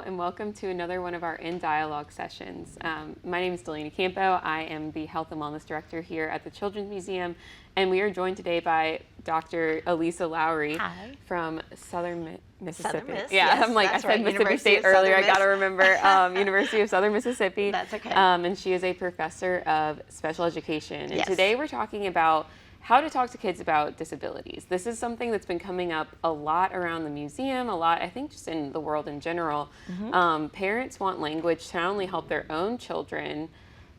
and welcome to another one of our In Dialogue sessions. My name is Delaney Campo. I am the Health and Wellness Director here at the Children's Museum, and we are joined today by Dr. Elisa Lowry. Hi. From Southern Mississippi. Southern Miss, yeah, yes, I'm like, I that's said right. Mississippi University State of earlier. I Southern got to remember University of Southern Mississippi. That's okay. And she is a professor of special education. And Yes. today we're talking about how to talk to kids about disabilities. This is something that's been coming up a lot around the museum, a lot, I think, just in the world in general. Parents want language to not only help their own children,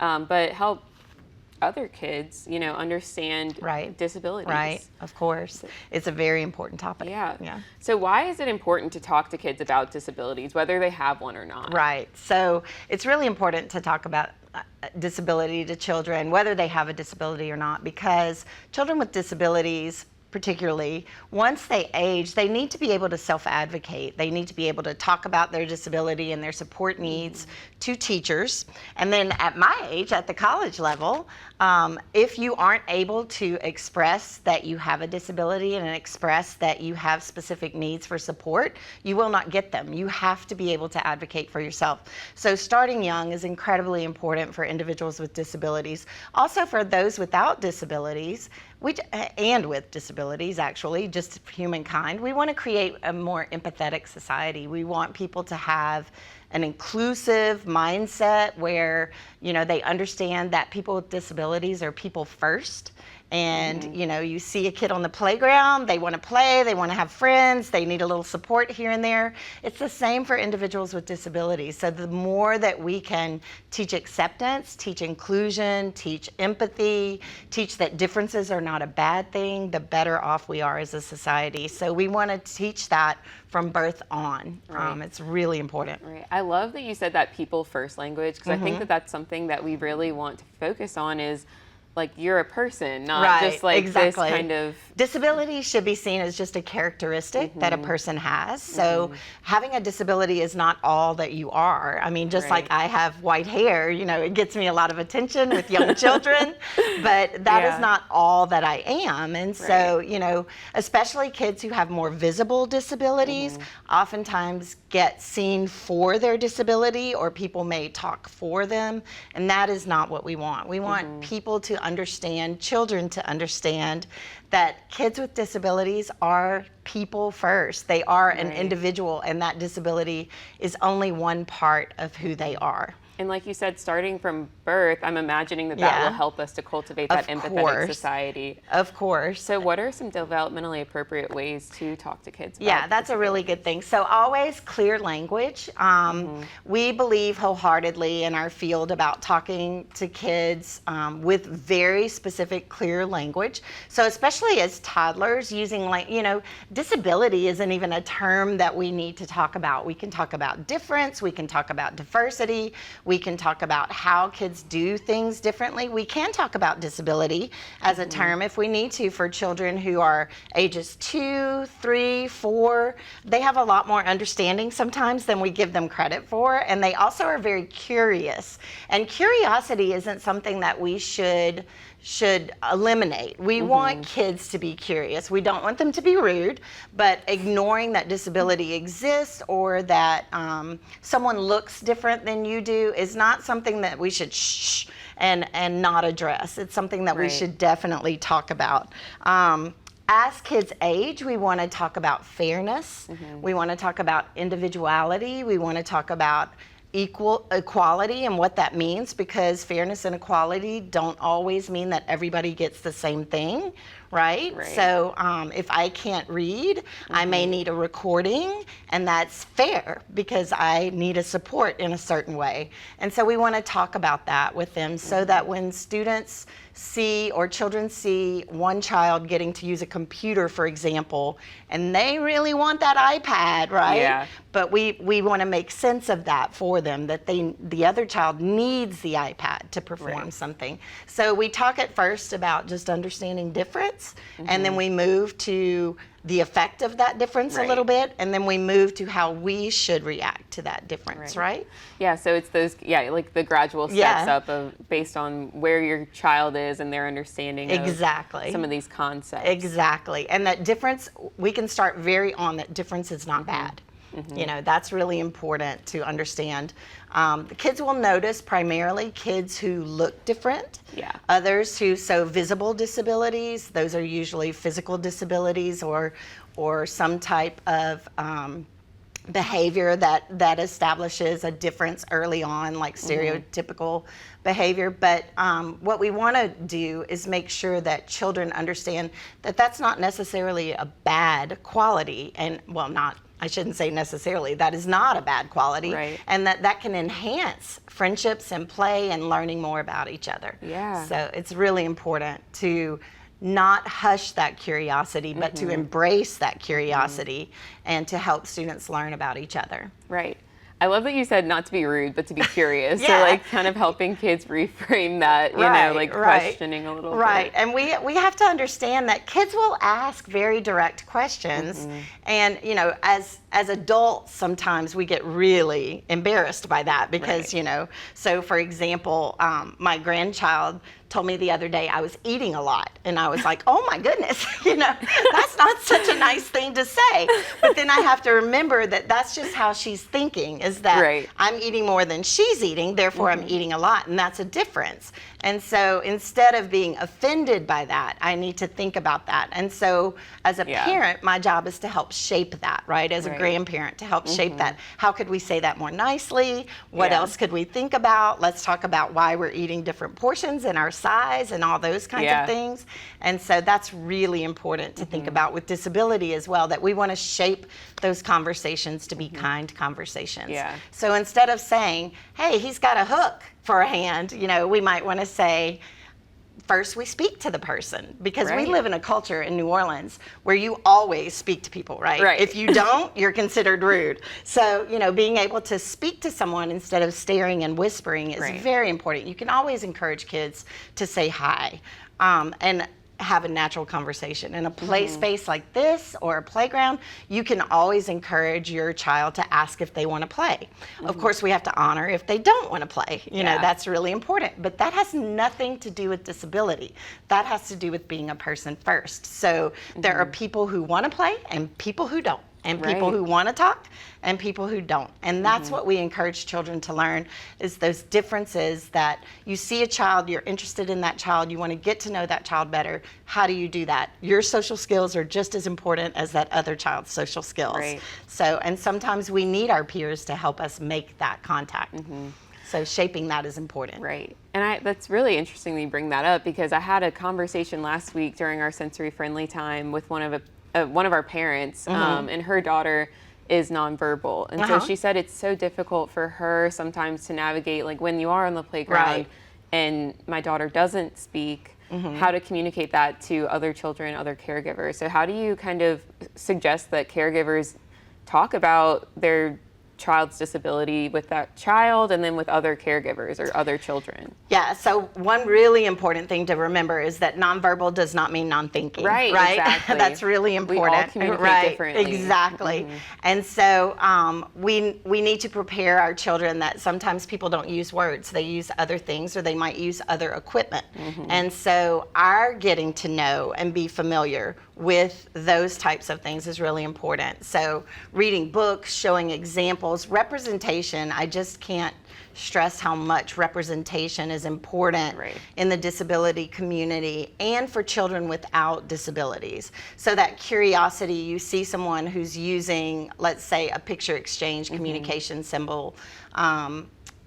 but help other kids, understand disabilities. Right, of course. It's a very important topic. Yeah. So why is it important to talk to kids about disabilities, whether they have one or not? Right. So it's really important to talk about disability to children, whether they have a disability or not, because children with disabilities, particularly, once they age, they need to be able to self-advocate. They need to be able to talk about their disability and their support needs to teachers. And then at my age, at the college level, if you aren't able to express that you have a disability and express that you have specific needs for support, you will not get them. You have to be able to advocate for yourself. So starting young is incredibly important for individuals with disabilities. Also for those without disabilities, and with disabilities, actually, just humankind, we want to create a more empathetic society. We want people to have an inclusive mindset where, they understand that people with disabilities are people first. And, you see a kid on the playground, they want to play, they want to have friends, they need a little support here and there. It's the same for individuals with disabilities. So the more that we can teach acceptance, teach inclusion, teach empathy, teach that differences are not a bad thing, the better off we are as a society. So we want to teach that from birth on. Right. It's really important. Right. I love that you said that people first language, because I think that that's something that we really want to focus on is, like, you're a person, not just like this kind of... Disability should be seen as just a characteristic that a person has. So having a disability is not all that you are. I mean, just like I have white hair, it gets me a lot of attention with young children, but that is not all that I am. And so, especially kids who have more visible disabilities oftentimes get seen for their disability, or people may talk for them, and that is not what we want. We want people to understand, children to understand that kids with disabilities are people first. They are an individual, and that disability is only one part of who they are. And like you said, starting from birth, I'm imagining that that will help us to cultivate that empathetic society. Of course. So what are some developmentally appropriate ways to talk to kids about that's a really good thing. So always clear language. We believe wholeheartedly in our field about talking to kids with very specific, clear language. So especially as toddlers, using disability isn't even a term that we need to talk about. We can talk about difference, we can talk about diversity, we can talk about how kids do things differently. We can talk about disability as a term if we need to for children who are ages 2, 3, 4. They have a lot more understanding sometimes than we give them credit for, and they also are very curious. And curiosity isn't something that we should eliminate. We want kids to be curious. We don't want them to be rude, but ignoring that disability exists or that someone looks different than you do is not something that we should shh and not address. It's something that we should definitely talk about. As kids age, we want to talk about fairness. We want to talk about individuality. We want to talk about equality and what that means, because fairness and equality don't always mean that everybody gets the same thing, right? So if I can't read, I may need a recording, and that's fair because I need a support in a certain way. And so we want to talk about that with them so that when students see, or children see, one child getting to use a computer, for example, and they really want that iPad, right? But we want to make sense of that for them, that the other child needs the iPad to perform something. So we talk at first about just understanding difference, and then we move to the effect of that difference a little bit, and then we move to how we should react to that difference, right? Yeah, so it's those, like the gradual steps up of based on where your child is and their understanding of some of these concepts. Exactly, and that difference, we can start that difference is not bad. You know, that's really important to understand. The kids will notice primarily kids who look different. Yeah. Others who, so visible disabilities, those are usually physical disabilities or some type of behavior that establishes a difference early on, like stereotypical behavior. But what we want to do is make sure that children understand that that's not necessarily a bad quality, and well, not, I shouldn't say necessarily, that is not a bad quality, Right. and that can enhance friendships and play and learning more about each other. Yeah. So it's really important to not hush that curiosity, but to embrace that curiosity and to help students learn about each other. Right. I love that you said not to be rude, but to be curious. Yeah. So like kind of helping kids reframe that, you know, like questioning a little Right. bit. And we have to understand that kids will ask very direct questions. And, you know, as adults, sometimes we get really embarrassed by that because, you know, so for example, my grandchild told me the other day I was eating a lot, and I was like, oh my goodness, you know, that's not such a nice thing to say. But then I have to remember that that's just how she's thinking, is that I'm eating more than she's eating, therefore I'm eating a lot, and that's a difference. And so instead of being offended by that, I need to think about that. And so as a parent, my job is to help shape that, right? As a grandparent, to help shape that. How could we say that more nicely? What else could we think about? Let's talk about why we're eating different portions and our size and all those kinds of things. And so that's really important to think about with disability as well, that we want to shape those conversations to be kind conversations. Yeah. So instead of saying, hey, he's got a hook for a hand, you know, we might want to say, first we speak to the person, because we live in a culture in New Orleans where you always speak to people, right? If you don't, you're considered rude. So, you know, being able to speak to someone instead of staring and whispering is very important. You can always encourage kids to say hi and have a natural conversation. In a play space like this or a playground, you can always encourage your child to ask if they want to play. Of course, we have to honor if they don't want to play. You know, that's really important. But that has nothing to do with disability. That has to do with being a person first. So there are people who want to play and people who don't. And people who want to talk and people who don't. And that's what we encourage children to learn, is those differences, that you see a child, you're interested in that child, you want to get to know that child better. How do you do that? Your social skills are just as important as that other child's social skills. So, and sometimes we need our peers to help us make that contact. So shaping that is important. Right. And that's really interesting that you bring that up, because I had a conversation last week during our sensory friendly time with one of our parents, and her daughter is nonverbal. And so she said it's so difficult for her sometimes to navigate, like when you are on the playground and my daughter doesn't speak, how to communicate that to other children, other caregivers. So how do you kind of suggest that caregivers talk about their child's disability with that child and then with other caregivers or other children? Yeah, so one really important thing to remember is that nonverbal does not mean non-thinking. Right? Exactly. That's really important. We all communicate differently. Exactly. And so we need to prepare our children that sometimes people don't use words. They use other things, or they might use other equipment. And so our getting to know and be familiar with those types of things is really important. So reading books, showing examples, representation, I just can't stress how much representation is important in the disability community and for children without disabilities. So that curiosity, you see someone who's using, let's say, a picture exchange communication symbol,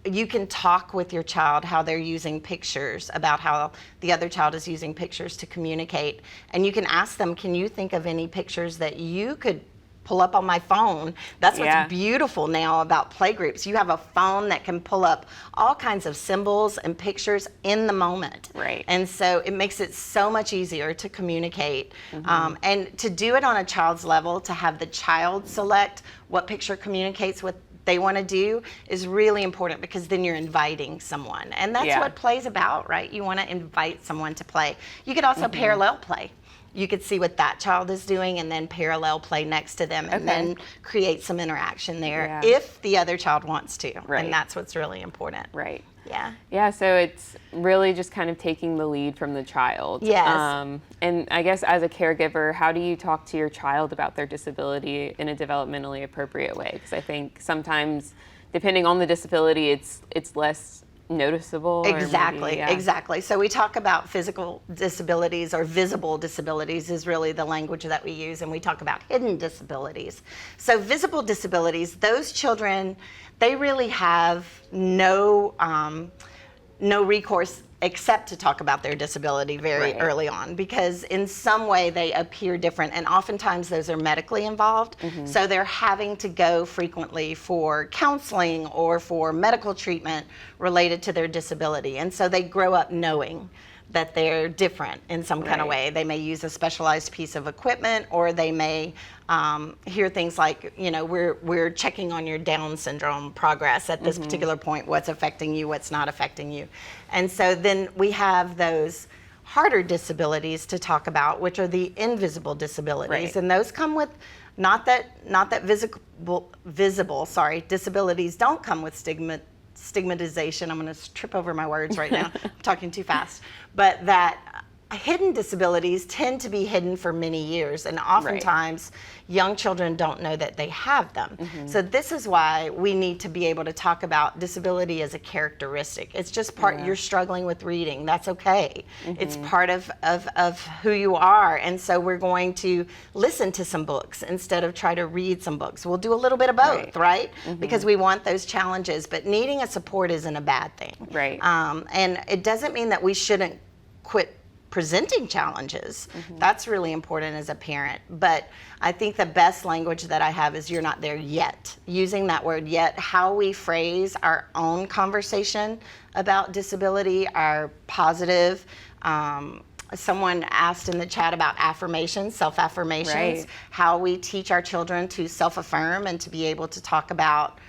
you can talk with your child how they're using pictures, about how the other child is using pictures to communicate. And you can ask them, can you think of any pictures that you could pull up on my phone? That's what's beautiful now about playgroups. You have a phone that can pull up all kinds of symbols and pictures in the moment. And so it makes it so much easier to communicate. And to do it on a child's level, to have the child select what picture communicates what they want to do, is really important, because then you're inviting someone. And that's what play's about, right? You want to invite someone to play. You could also parallel play. You could see what that child is doing and then parallel play next to them, and then create some interaction there if the other child wants to. And that's what's really important. Yeah, so it's really just kind of taking the lead from the child. Yes. And I guess as a caregiver, how do you talk to your child about their disability in a developmentally appropriate way? Because I think sometimes, depending on the disability, it's less noticeable. Exactly, exactly. So we talk about physical disabilities, or visible disabilities is really the language that we use, and we talk about hidden disabilities. So visible disabilities, those children, they really have no recourse except to talk about their disability very early on, because in some way they appear different, and oftentimes those are medically involved. So they're having to go frequently for counseling or for medical treatment related to their disability, and so they grow up knowing that they're different in some kind of way. They may use a specialized piece of equipment, or they may hear things like, you know, we're checking on your Down syndrome progress at this particular point, what's affecting you, what's not affecting you. And so then we have those harder disabilities to talk about, which are the invisible disabilities. And those come with, not that visible disabilities don't come with stigmatization. I'm going to trip over my words right now. I'm talking too fast. But that hidden disabilities tend to be hidden for many years, and oftentimes young children don't know that they have them. So this is why we need to be able to talk about disability as a characteristic. It's just part, you're struggling with reading, that's okay. It's part of who you are, and so we're going to listen to some books instead of try to read some books. We'll do a little bit of both, right? Because we want those challenges, but needing a support isn't a bad thing. And it doesn't mean that we shouldn't quit presenting challenges. That's really important as a parent. But I think the best language that I have is, you're not there yet. Using that word yet, how we phrase our own conversation about disability, our positive, someone asked in the chat about affirmations, self-affirmations, how we teach our children to self-affirm and to be able to talk about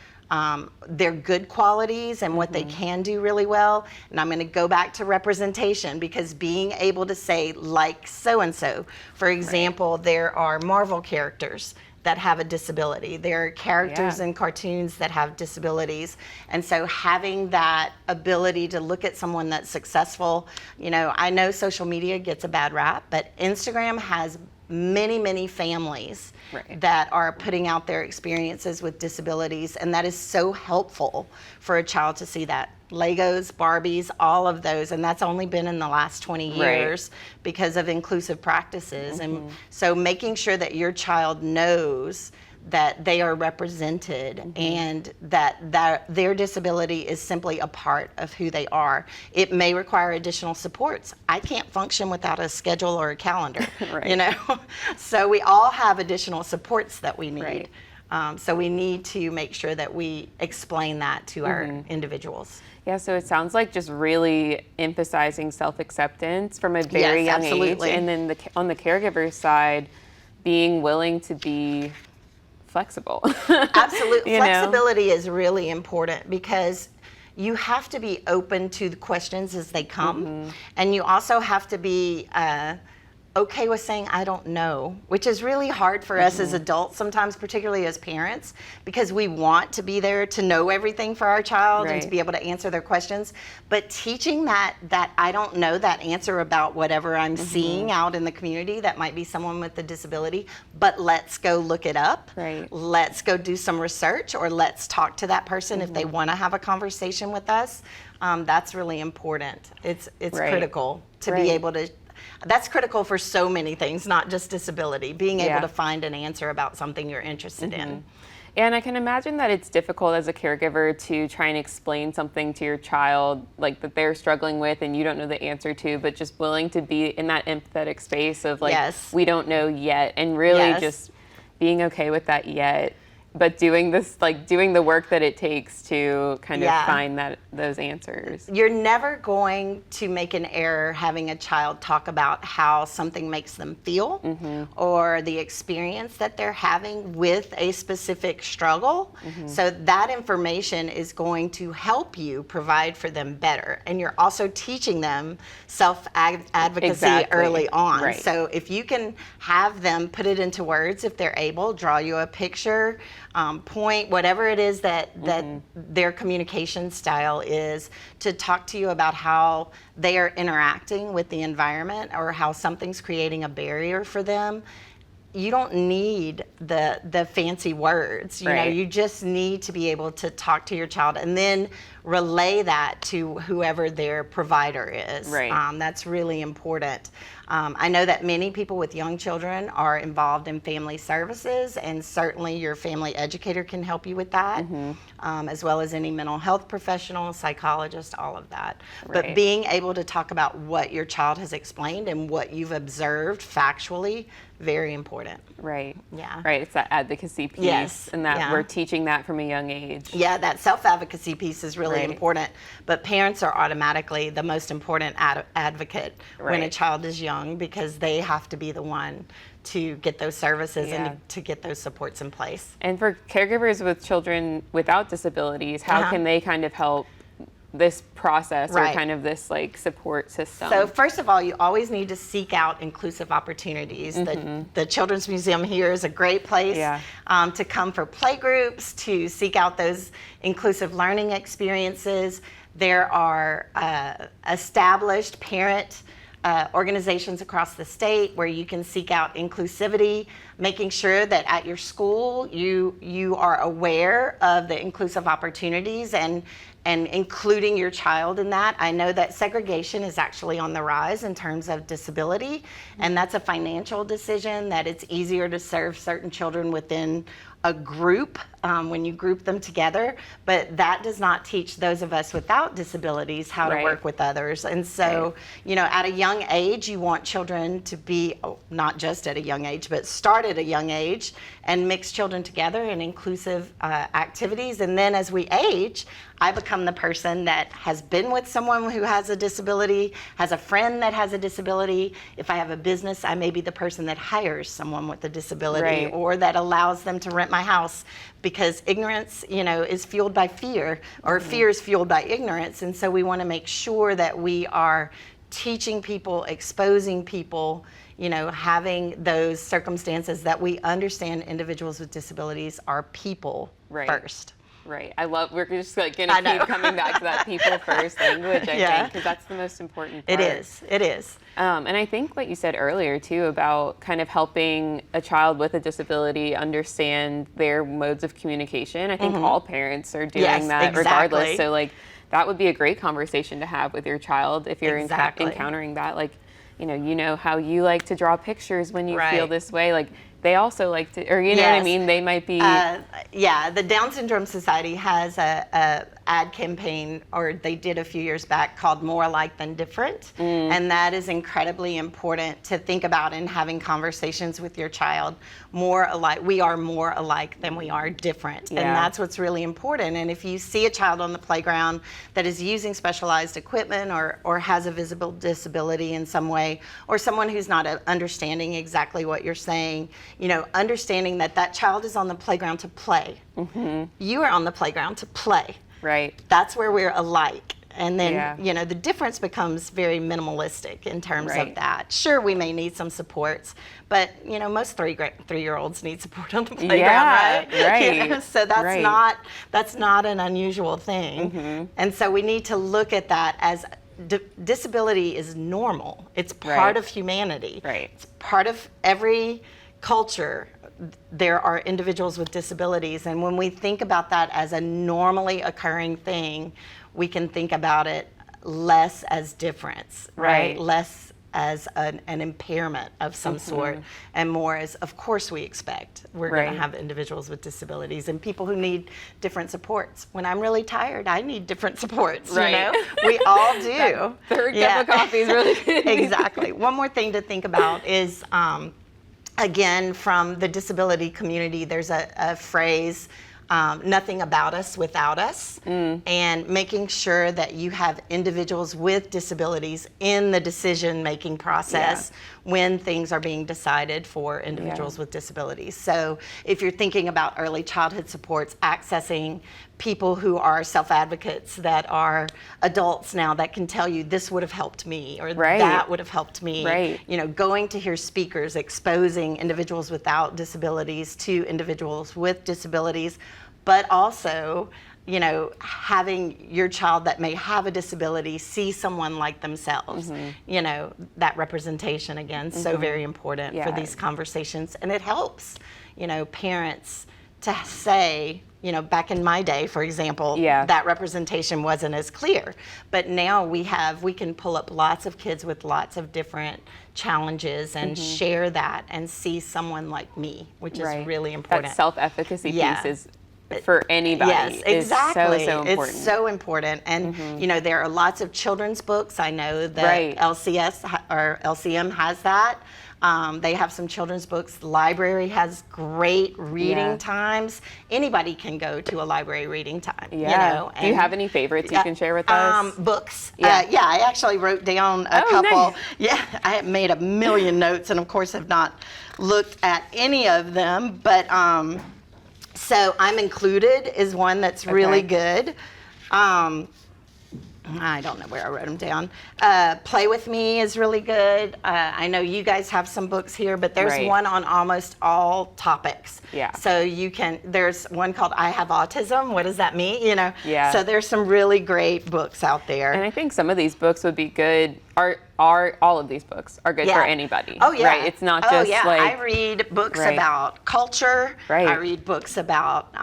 their good qualities and what they can do really well. And I'm going to go back to representation, because being able to say, like so-and-so, for example, there are Marvel characters that have a disability. There are characters in cartoons that have disabilities. And so having that ability to look at someone that's successful, you know, I know social media gets a bad rap, but Instagram has many families that are putting out their experiences with disabilities, and that is so helpful for a child to see that. Legos, Barbies, all of those, and that's only been in the last 20 years because of inclusive practices. And so making sure that your child knows that they are represented and that their disability is simply a part of who they are. It may require additional supports. I can't function without a schedule or a calendar, you know? So we all have additional supports that we need. So we need to make sure that we explain that to our individuals. Yeah, so it sounds like just really emphasizing self-acceptance from a very young age. And then on the caregiver side, being willing to be flexible. Absolutely. Flexibility is really important, because you have to be open to the questions as they come. And you also have to be okay with saying, I don't know, which is really hard for us as adults sometimes, particularly as parents, because we want to be there to know everything for our child and to be able to answer their questions. But teaching that I don't know that answer about whatever I'm seeing out in the community that might be someone with a disability, but let's go look it up. Let's go do some research, or let's talk to that person if they want to have a conversation with us. That's really important. It's critical to be able to. That's critical for so many things, not just disability, being able to find an answer about something you're interested in. And I can imagine that it's difficult as a caregiver to try and explain something to your child, like that they're struggling with and you don't know the answer to, but just willing to be in that empathetic space of like, we don't know yet, and really just being okay with that yet, but doing the work that it takes to kind of find those answers. You're never going to make an error having a child talk about how something makes them feel or the experience that they're having with a specific struggle. So that information is going to help you provide for them better. And you're also teaching them self-advocacy early on. So if you can have them put it into words, if they're able, draw you a picture, point, whatever it is that their communication style is, to talk to you about how they are interacting with the environment or how something's creating a barrier for them. You don't need the fancy words, you know, you just need to be able to talk to your child and then relay that to whoever their provider is. That's really important. I know that many people with young children are involved in family services, and certainly your family educator can help you with that, as well as any mental health professional, psychologist, all of that. But being able to talk about what your child has explained and what you've observed factually, very important. It's that advocacy piece, and that we're teaching that from a young age. That self-advocacy piece is really important, but parents are automatically the most important advocate when a child is young, because they have to be the one to get those services and to get those supports in place. And for caregivers with children without disabilities, how can they kind of help this process or kind of this like support system? So first of all, you always need to seek out inclusive opportunities. The Children's Museum here is a great place to come for play groups, to seek out those inclusive learning experiences. There are established parent organizations across the state where you can seek out inclusivity, making sure that at your school you are aware of the inclusive opportunities and including your child in that. I know that segregation is actually on the rise in terms of disability, and that's a financial decision, that it's easier to serve certain children within a group when you group them together, but that does not teach those of us without disabilities how to work with others. And so, you know, at a young age, you want children to be, not just at a young age, but start at a young age and mix children together in inclusive activities. And then as we age, I become the person that has been with someone who has a disability, has a friend that has a disability. If I have a business, I may be the person that hires someone with a disability or that allows them to rent my house, because ignorance, you know, is fueled by fear, or fear is fueled by ignorance. And so we want to make sure that we are teaching people, exposing people, you know, having those circumstances that we understand individuals with disabilities are people first. I love, we're just like going to keep coming back to that people first language, I think, because that's the most important part. It is. And I think what you said earlier too about kind of helping a child with a disability understand their modes of communication. I think all parents are doing that regardless. So like that would be a great conversation to have with your child if you're encountering that. Like, you know how you like to draw pictures when you feel this way. Like they also like to, or you know what I mean? They might be. The Down Syndrome Society has a ad campaign, or they did a few years back, called More Alike Than Different. And that is incredibly important to think about in having conversations with your child. More alike, we are more alike than we are different. And that's what's really important. And if you see a child on the playground that is using specialized equipment or has a visible disability in some way, or someone who's not understanding exactly what you're saying, you know, understanding that that child is on the playground to play. You are on the playground to play. That's where we're alike. And then, you know, the difference becomes very minimalistic in terms of that. Sure, we may need some supports, but, you know, most three-year-olds need support on the playground, You know? So that's not an unusual thing. And so we need to look at that as disability is normal. It's part of humanity. It's part of every culture. There are individuals with disabilities, and when we think about that as a normally occurring thing, we can think about it less as difference, less as an impairment of some sort, and more as, of course we expect we're going to have individuals with disabilities and people who need different supports. When I'm really tired, I need different supports, you know? We all do. That third cup of coffee is really good. Exactly. One more thing to think about is, again, from the disability community, there's a phrase, nothing about us without us, and making sure that you have individuals with disabilities in the decision-making process when things are being decided for individuals with disabilities. So if you're thinking about early childhood supports, accessing people who are self-advocates, that are adults now, that can tell you this would have helped me, or that would have helped me. You know, going to hear speakers exposing individuals without disabilities to individuals with disabilities, but also, you know, having your child that may have a disability see someone like themselves. You know, that representation, again, so very important for these conversations. And it helps, you know, parents to say, you know, back in my day, for example, that representation wasn't as clear. But now we can pull up lots of kids with lots of different challenges and share that and see someone like me, which is really important. That self-efficacy piece is for anybody. Yes, exactly. So important. It's so important. And you know, there are lots of children's books. I know that LCM has that. They have some children's books. The library has great reading times. Anybody can go to a library reading time. You know, do you have any favorites you can share with us? Books. I actually wrote down a couple. Nice. I have made a million notes, and of course have not looked at any of them. But so I'm Included is one that's really good. I don't know where I wrote them down. Play With Me is really good. I know you guys have some books here, but there's one on almost all topics. So you can, there's one called I Have Autism. What does that mean? You know? So there's some really great books out there. And I think some of these books would be good, all of these books are good for anybody. Right? It's not just like... I read books about culture. I read books about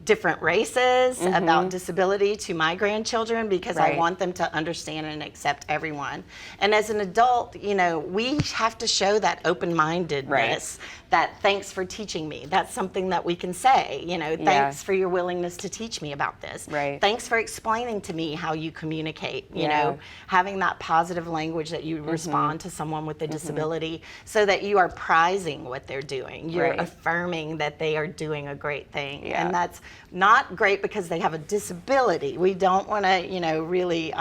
different races, about disability to my grandchildren, because I want them to understand and accept everyone. And as an adult, you know, we have to show that open-mindedness, that thanks for teaching me. That's something that we can say, you know, thanks for your willingness to teach me about this. Thanks for explaining to me how you communicate, you know, having that positive language that you respond to someone with a disability, so that you are prizing what they're doing. You're affirming that they are doing a great thing. And that's not great because they have a disability. We don't want to, you know, really,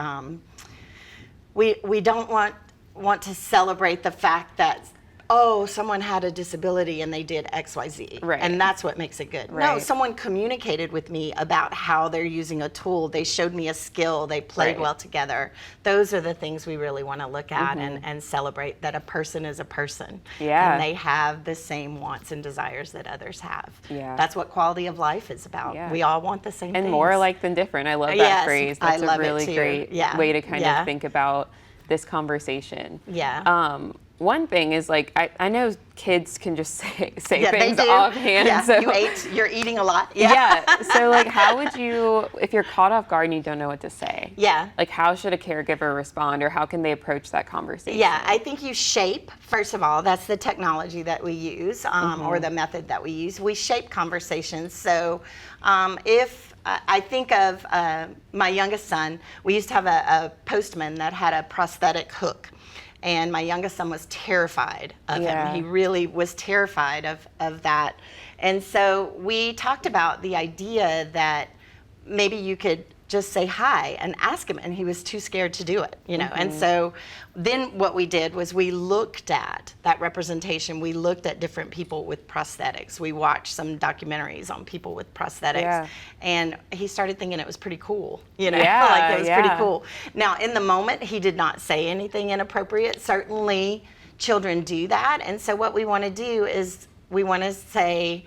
we don't want to celebrate the fact that, oh, someone had a disability and they did X, Y, Z. And that's what makes it good. No, someone communicated with me about how they're using a tool. They showed me a skill. They played well together. Those are the things we really want to look at and celebrate, that a person is a person. And they have the same wants and desires that others have. That's what quality of life is about. We all want the same things. And more alike than different. I love that phrase. That's a really great way to kind of think about this conversation. One thing is, like, I know kids can just say things offhand. So you're eating a lot. So, like, how would you, if you're caught off guard and you don't know what to say? Like, how should a caregiver respond, or how can they approach that conversation? I think you shape, first of all, that's the technology that we use, or the method that we use. We shape conversations. So if I think of my youngest son, we used to have a postman that had a prosthetic hook. And my youngest son was terrified of him. He really was terrified of that. And so we talked about the idea that maybe you could just say hi and ask him, and he was too scared to do it, you know. And so then what we did was we looked at that representation. We looked at different people with prosthetics. We watched some documentaries on people with prosthetics, and he started thinking it was pretty cool, you know, like it was pretty cool. Now, in the moment, he did not say anything inappropriate. Certainly, children do that. And so what we want to do is we want to say,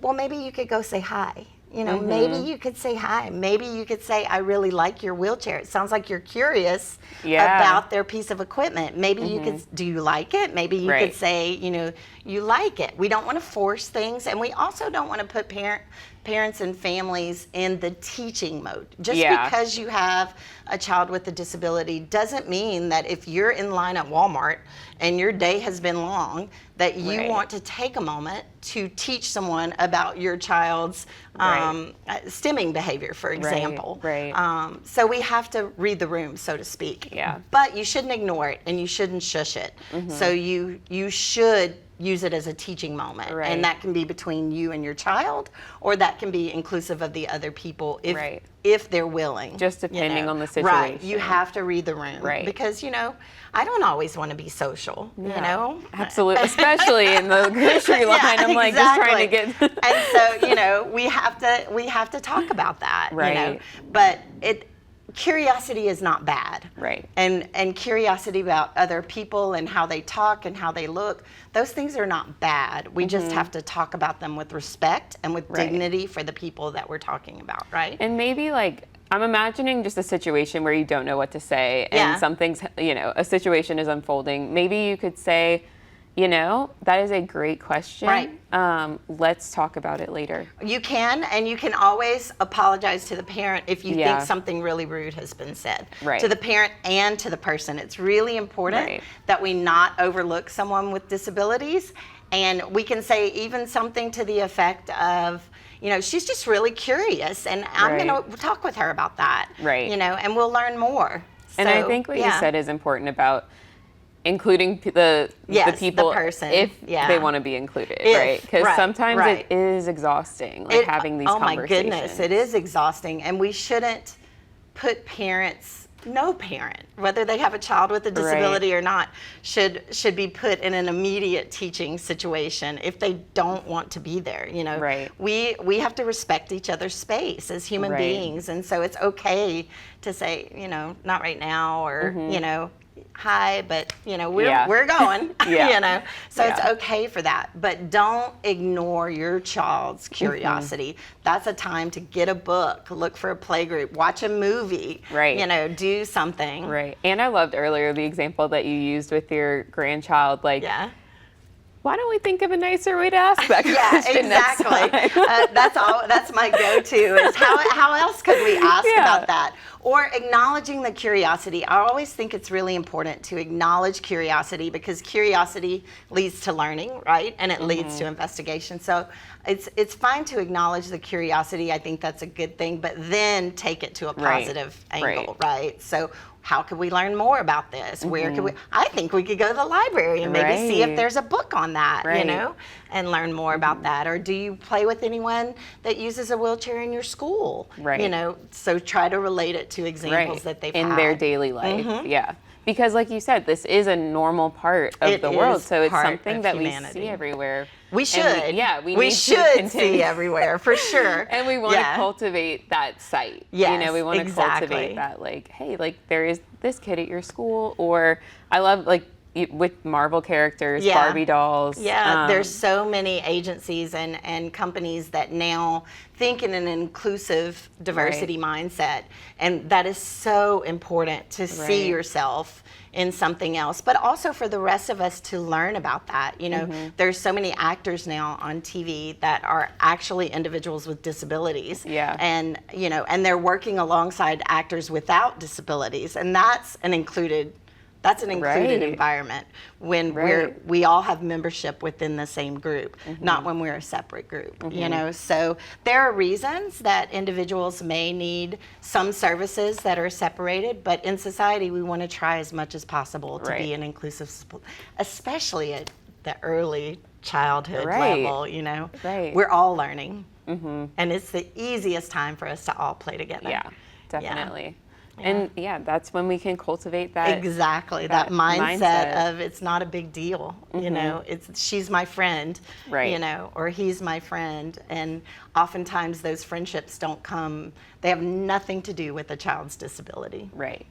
well, maybe you could go say hi. You know, maybe you could say hi. Maybe you could say, I really like your wheelchair. It sounds like you're curious about their piece of equipment. Maybe you could, do you like it? Maybe you could say, you know, you like it. We don't want to force things. And we also don't want to put parents and families in the teaching mode. Just because you have a child with a disability doesn't mean that if you're in line at Walmart and your day has been long, that you want to take a moment to teach someone about your child's stimming behavior, for example. So we have to read the room, so to speak. But you shouldn't ignore it, and you shouldn't shush it. So you should use it as a teaching moment. Right. And that can be between you and your child, or that can be inclusive of the other people if Right. if they're willing. Just depending on the Right. situation. You have to read the room. Right. Because, I don't always want to be social, Absolutely. Especially in the grocery line. I'm like just trying to get And so, we have to talk about that. Right. But curiosity is not bad. Right. And curiosity about other people and how they talk and how they look, those things are not bad. We just have to talk about them with respect and with dignity for the people that we're talking about, right? And maybe I'm imagining just a situation where you don't know what to say and something's, a situation is unfolding. Maybe you could say, that is a great question. Right. Let's talk about it later. You can, and you can always apologize to the parent if you Yeah. think something really rude has been said. Right. To the parent and to the person. It's really important that we not overlook someone with disabilities. And we can say even something to the effect of, she's just really curious, and I'm going to talk with her about that. Right. And we'll learn more. And I think what you said is important about including the people the person. if they want to be included, right? Because sometimes it is exhausting, having these conversations. Oh my goodness, it is exhausting, and we shouldn't put no parent, whether they have a child with a disability or not, should be put in an immediate teaching situation if they don't want to be there. Right. We have to respect each other's space as human beings, and so it's okay to say, not right now, or hi, but we're going. So it's okay for that, but don't ignore your child's curiosity. That's a time to get a book, look for a play group, watch a movie, do something. Right. And I loved earlier the example that you used with your grandchild, why don't we think of a nicer way to ask that question? Exactly. That's my go-to is how else could we ask about that? Or acknowledging the curiosity. I always think it's really important to acknowledge curiosity, because curiosity leads to learning, right? And it leads to investigation. So it's fine to acknowledge the curiosity. I think that's a good thing, but then take it to a positive angle, right? So how could we learn more about this? Where could we? I think we could go to the library and maybe see if there's a book on that, and learn more about that. Or do you play with anyone that uses a wheelchair in your school? So try to relate it to examples that they've in had. their daily life. Because like you said, this is a normal part of the world, so it's something that we see everywhere. We should. We should see everywhere, for sure. And we want to cultivate that site. Yes, we want to cultivate that, hey, there is this kid at your school, or I love, with Marvel characters, Barbie dolls. There's so many agencies and companies that now think in an inclusive diversity mindset, and that is so important to see yourself in something else, but also for the rest of us to learn about that. There's so many actors now on TV that are actually individuals with disabilities. And they're working alongside actors without disabilities, and that's an included environment when we all have membership within the same group, not when we're a separate group. So there are reasons that individuals may need some services that are separated, but in society we want to try as much as possible to be an inclusive, especially at the early childhood level. We're all learning, and it's the easiest time for us to all play together. Definitely. And that's when we can cultivate that. Exactly. That mindset of it's not a big deal. It's she's my friend, or he's my friend. And oftentimes those friendships don't come, they have nothing to do with the child's disability.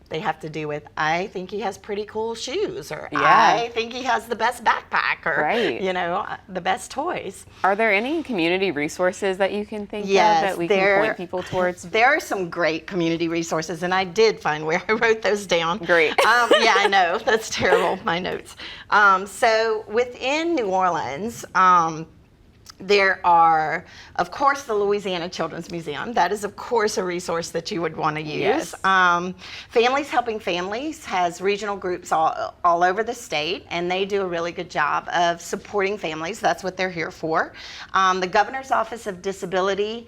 They have to do with, I think he has pretty cool shoes, or I think he has the best backpack, or the best toys. Are there any community resources that you can think of that we can point people towards? There are some great community resources, and I did find where I wrote those down. Great. I know. That's terrible, my notes. So within New Orleans, there are, of course, the Louisiana Children's Museum. That is, of course, a resource that you would want to use. Families Helping Families has regional groups all over the state, and they do a really good job of supporting families. That's what they're here for. The Governor's Office of Disability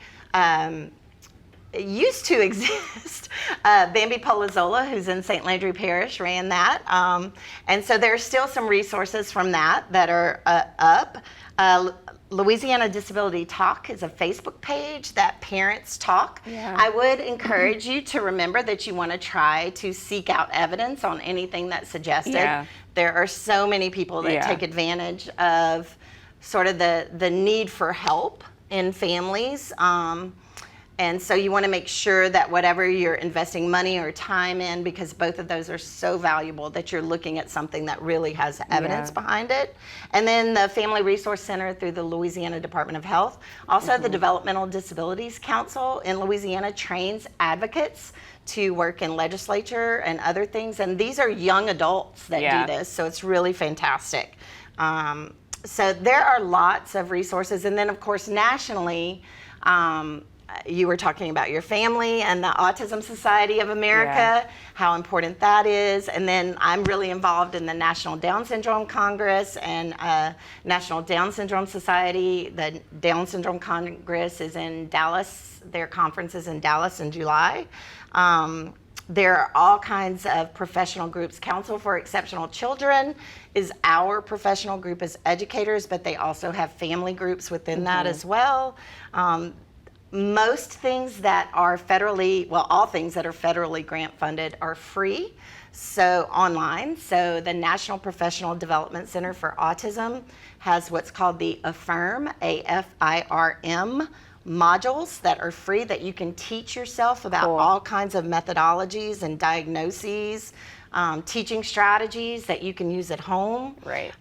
used to exist. Bambi Polazola, who's in St. Landry Parish, ran that. And so there's still some resources from that are up. Louisiana Disability Talk is a Facebook page that parents talk. Yeah. I would encourage you to remember that you want to try to seek out evidence on anything that's suggested. Yeah. There are so many people that take advantage of sort of the need for help in families. And so you want to make sure that whatever you're investing money or time in, because both of those are so valuable, that you're looking at something that really has evidence behind it. And then the Family Resource Center through the Louisiana Department of Health. Also, the Developmental Disabilities Council in Louisiana trains advocates to work in legislature and other things. And these are young adults that do this, so it's really fantastic. So there are lots of resources. And then, of course, nationally, you were talking about your family and the Autism Society of America, how important that is. And then I'm really involved in the National Down Syndrome Congress and National Down Syndrome Society. The Down Syndrome Congress is in Dallas. Their conference is in Dallas in July. There are all kinds of professional groups. Council for Exceptional Children is our professional group as educators, but they also have family groups within that as well. Most things that are federally, well, all things that are federally grant funded are free, so online. So the National Professional Development Center for Autism has what's called the AFIRM, AFIRM, modules that are free that you can teach yourself about all kinds of methodologies and diagnoses, teaching strategies that you can use at home. Right.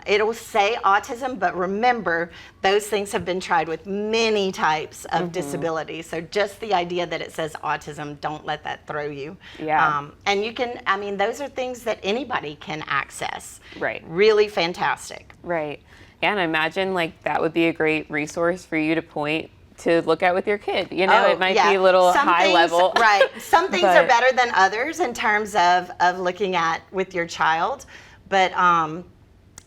It'll say autism, but remember, those things have been tried with many types of disability. So just the idea that it says autism, don't let that throw you. Yeah. And you can, I mean, those are things that anybody can access. Right. Really fantastic. Right. Yeah, and I imagine like that would be a great resource for you to point to look at with your kid. You know, it might be a little high level. Right. Some things are better than others in terms of looking at with your child. But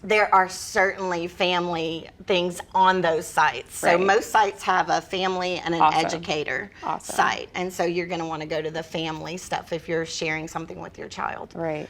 there are certainly family things on those sites. So most sites have a family and an educator site. And so you're going to want to go to the family stuff if you're sharing something with your child. Right.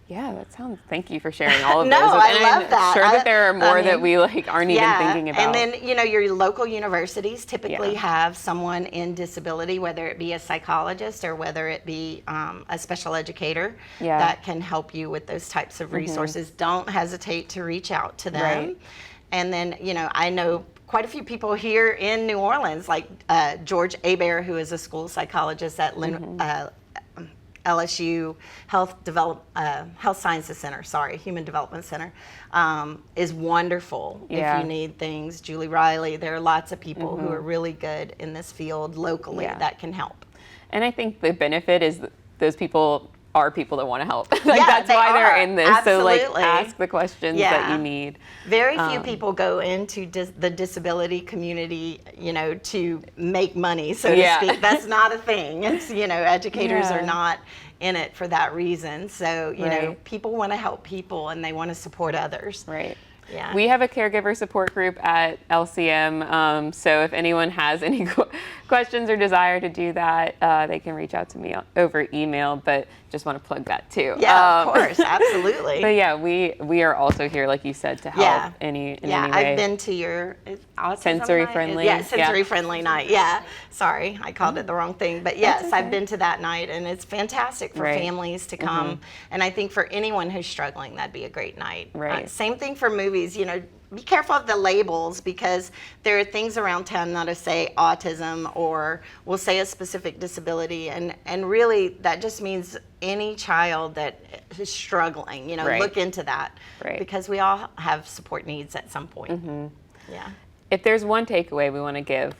Yeah, that sounds, thank you for sharing all of No, those. I and love I'm that. sure that there are more that we like aren't even thinking about. And then, you know, your local universities typically have someone in disability, whether it be a psychologist or whether it be a special educator that can help you with those types of resources. Don't hesitate to reach out to them. Right. And then, you know, I know quite a few people here in New Orleans, like George Hebert, who is a school psychologist at LSU Health Sciences Center, Human Development Center, is wonderful if you need things. Julie Riley, there are lots of people who are really good in this field locally that can help. And I think the benefit is that those people are people that want to help. That's why they're in this. Absolutely. So like ask the questions that you need. Very few people go into the disability community, you know, to make money, so to speak. That's not a thing. It's, you know, educators are not in it for that reason. So, you know, people want to help people and they want to support others. Right. Yeah. We have a caregiver support group at LCM, so if anyone has any questions or desire to do that, they can reach out to me over email, but just want to plug that too. Yeah, of course, absolutely. But yeah, we are also here, like you said, to help in any way. I've been to your sensory friendly. Sensory friendly night. Yeah, sorry, I called it the wrong thing, but yes, I've been to that night, and it's fantastic for families to come, and I think for anyone who's struggling, that'd be a great night. Right. Same thing for movies. You know, be careful of the labels, because there are things around town that'll say autism or will say a specific disability, and really that just means any child that is struggling, you know, look into that, because we all have support needs at some point. Yeah. If there's one takeaway we want to give,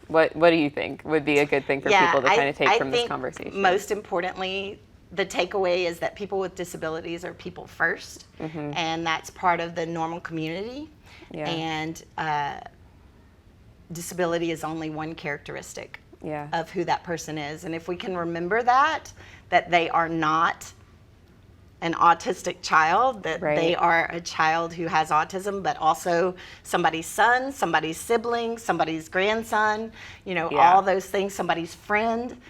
what do you think would be a good thing for people to kind of take from this conversation? Most importantly, the takeaway is that people with disabilities are people first, and that's part of the normal community. And disability is only one characteristic of who that person is. And if we can remember that they are not an autistic child, that Right. they are a child who has autism, but also somebody's son, somebody's sibling, somebody's grandson, Yeah. all those things, somebody's friend.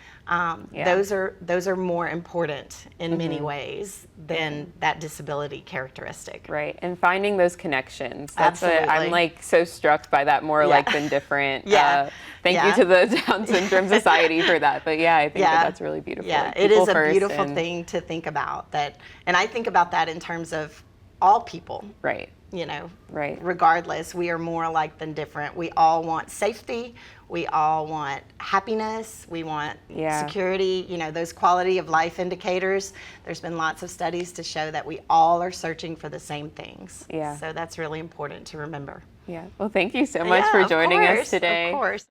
Yeah. Those are more important in many ways than that disability characteristic. Right, and finding those connections. That's Absolutely. I'm like so struck by that more Yeah. like than different. Yeah. Thank Yeah. you to the Down Syndrome Society for that. But yeah, I think Yeah. that's really beautiful. Yeah, Like, it people is a first beautiful and- thing to think about that. And I think about that in terms of all people, Right. Right. regardless. We are more alike than different. We all want safety. We all want happiness. We want Yeah. security, those quality of life indicators. There's been lots of studies to show that we all are searching for the same things. Yeah. So that's really important to remember. Yeah. Well, thank you so much Yeah, for of joining us course, today. Of course.